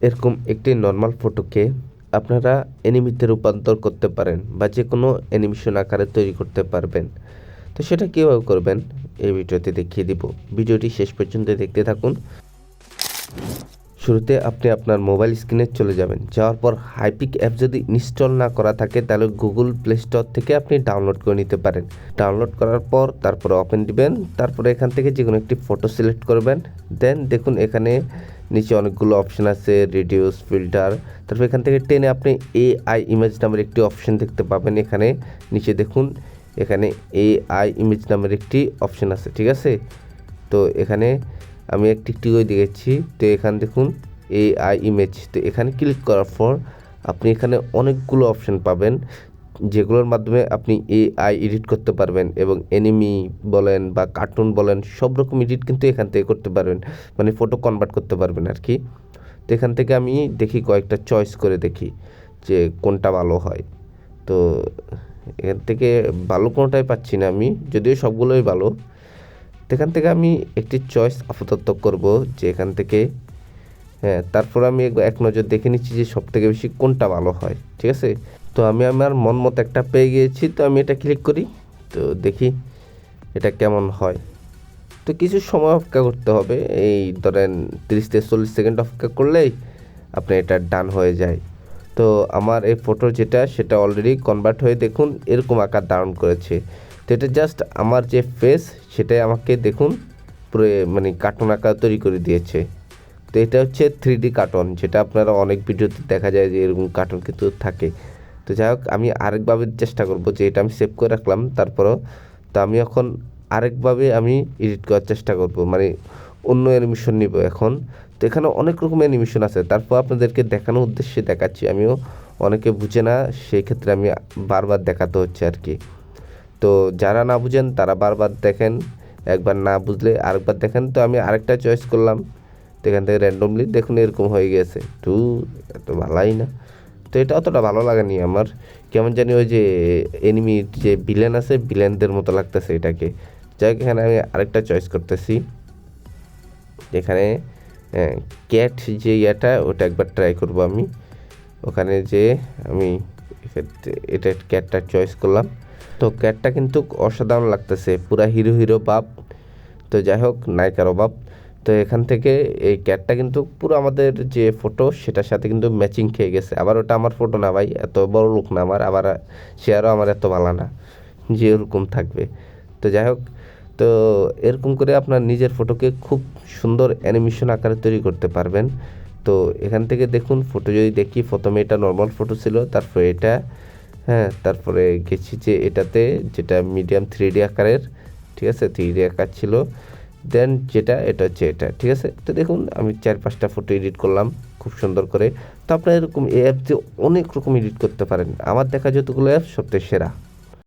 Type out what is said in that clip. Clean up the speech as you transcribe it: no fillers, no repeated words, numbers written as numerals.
এরকম একটি নর্মাল ফটোকে আপনারা অ্যানিমিতে রূপান্তর করতে পারেন বা যে কোনো অ্যানিমেশন আকারে তৈরি করতে পারবেন। তো সেটা কীভাবে করবেন এই ভিডিওতে দেখিয়ে দিব। ভিডিওটি শেষ পর্যন্ত দেখতে থাকুন। শুরুতে আপনি আপনার মোবাইল স্ক্রিনে চলে যাবেন। যাওয়ার পর হাইপিক অ্যাপ যদি ইনস্টল না করা থাকে তাহলে গুগল প্লে স্টোর থেকে আপনি ডাউনলোড করে নিতে পারেন। ডাউনলোড করার পর তারপরে ওপেন দিবেন। তারপরে এখান থেকে যে কোনো একটি ফটো সিলেক্ট করবেন। দেন দেখুন এখানে নিচে অনেকগুলো অপশন আছে, রিডিউস, ফিল্টার। তারপর এখান থেকে টেনে আপনি এআই ইমেজ নামের একটি অপশন দেখতে পাবেন। এখানে নিচে দেখুন এখানে এআই ইমেজ নামের একটি অপশন আছে, ঠিক আছে। তো এখানে আমি একটি করে দিয়েছি। তো এখানে দেখুন এআই ইমেজ। তো এখানে ক্লিক করার পর আপনি এখানে অনেকগুলো অপশন পাবেন যেগুলোর মাধ্যমে আপনি এআই এডিট করতে পারবেন এবং অ্যানিমি বলেন বা কার্টুন বলেন সব রকম এডিট কিন্তু এখান থেকে করতে পারবেন, মানে ফটো কনভার্ট করতে পারবেন আর কি। তো এখান থেকে আমি দেখি কয়েকটা চয়েস করে দেখি যে কোনটা ভালো হয়। তো এখান থেকে ভালো কোনোটাই পাচ্ছি না আমি, যদিও সবগুলোই ভালো। এখান থেকে আমি একটি চয়েস আপাতত করব যে এখান থেকে, হ্যাঁ, তারপর আমি এক নজর দেখে নিচ্ছি যে সবথেকে বেশি কোনটা ভালো হয়, ঠিক আছে। তো আমি আমার মন মতো একটা পেয়ে গিয়েছি। তো আমি এটা ক্লিক করি, তো দেখি এটা কেমন হয়। তো কিছু সময় অপেক্ষা করতে হবে, এই ধরেন 30 থেকে 40 সেকেন্ড অপেক্ষা করলেই আপনি এটা ডান হয়ে যায়। তো আমার এই ফটো যেটা সেটা অলরেডি কনভার্ট হয়ে দেখুন এরকম আকার ধারণ করেছে। তো এটা জাস্ট আমার যে ফেস সেটাই আমাকে দেখুন পুরো মানে কার্টুন আকার তৈরি করে দিয়েছে। তো এটা হচ্ছে 3D কার্টুন, যেটা আপনারা অনেক ভিডিওতে দেখা যায় যে এরকম কার্টুন কিন্তু থাকে। তো যাই হোক আমি আরেকভাবে চেষ্টা করব, যে এটা আমি সেভ করে রাখলাম তারপরও। তো আমি এখন আরেকভাবে আমি এডিট করার চেষ্টা করব, মানে অন্য অ্যানিমেশন নিব এখন। তো এখানে অনেক রকম অ্যানিমেশন আছে, তারপর আপনাদেরকে দেখানোর উদ্দেশ্যে দেখাচ্ছি। আমিও অনেকে বুঝে না, সেই ক্ষেত্রে আমি বারবার দেখাতে হচ্ছে আর কি। তো যারা না বুঝেন তারা বারবার দেখেন, একবার না বুঝলে আরেকবার দেখেন। তো আমি আরেকটা চয়েস করলাম, তো এখান থেকে র্যান্ডমলি দেখুন এরকম হয়ে গেছে। এত ভালোই না। তো এটা অতটা ভালো লাগেনি আমার, কেমন জানি ওই যে এনিমির যে ভিলেন আছে ভিলেনদের মতো লাগতেছে এটাকে। যাই হোক এখানে আমি আরেকটা চয়েস করতেছি, এখানে ক্যাট যে ইয়েটা ওটা একবার ট্রাই করব আমি। ওখানে যে আমি এটা ক্যাটটা চয়েস করলাম। তো ক্যাটটা কিন্তু অসাধারণ লাগতেছে, পুরা হিরো হিরো ভাব। তো যাই হোক নায়িকার অভাব। তো এখান থেকে এই ক্যাটটা কিন্তু পুরো আমাদের যে ফটো সেটার সাথে কিন্তু ম্যাচিং খেয়ে গেছে। আবার ওটা আমার ফটো না ভাই, এত বড় লোক না আমার, আবার শেয়ারও আমার এত ভালো না যে এরকম থাকবে। তো যাই হোক, তো এরকম করে আপনার নিজের ফটোকে খুব সুন্দর অ্যানিমেশন আকারে তৈরি করতে পারবেন। তো এখান থেকে দেখুন ফটো যদি দেখি, প্রথমে এটা নর্মাল ফটো ছিল, তারপরে এটা, হ্যাঁ, তারপরে গেছি যে এটাতে যেটা মিডিয়াম 3D আকারের, ঠিক আছে, 3D আকার ছিল। দেন এটা হচ্ছে এটা, ঠিক আছে। তো দেখুন আমি 4-5টা ফটো এডিট করলাম খুব সুন্দর করে। তো আপনারা এরকম এই অ্যাপ দিয়ে অনেক রকম এডিট করতে পারেন, আমার দেখা যতগুলো অ্যাপ সবথেকে সেরা।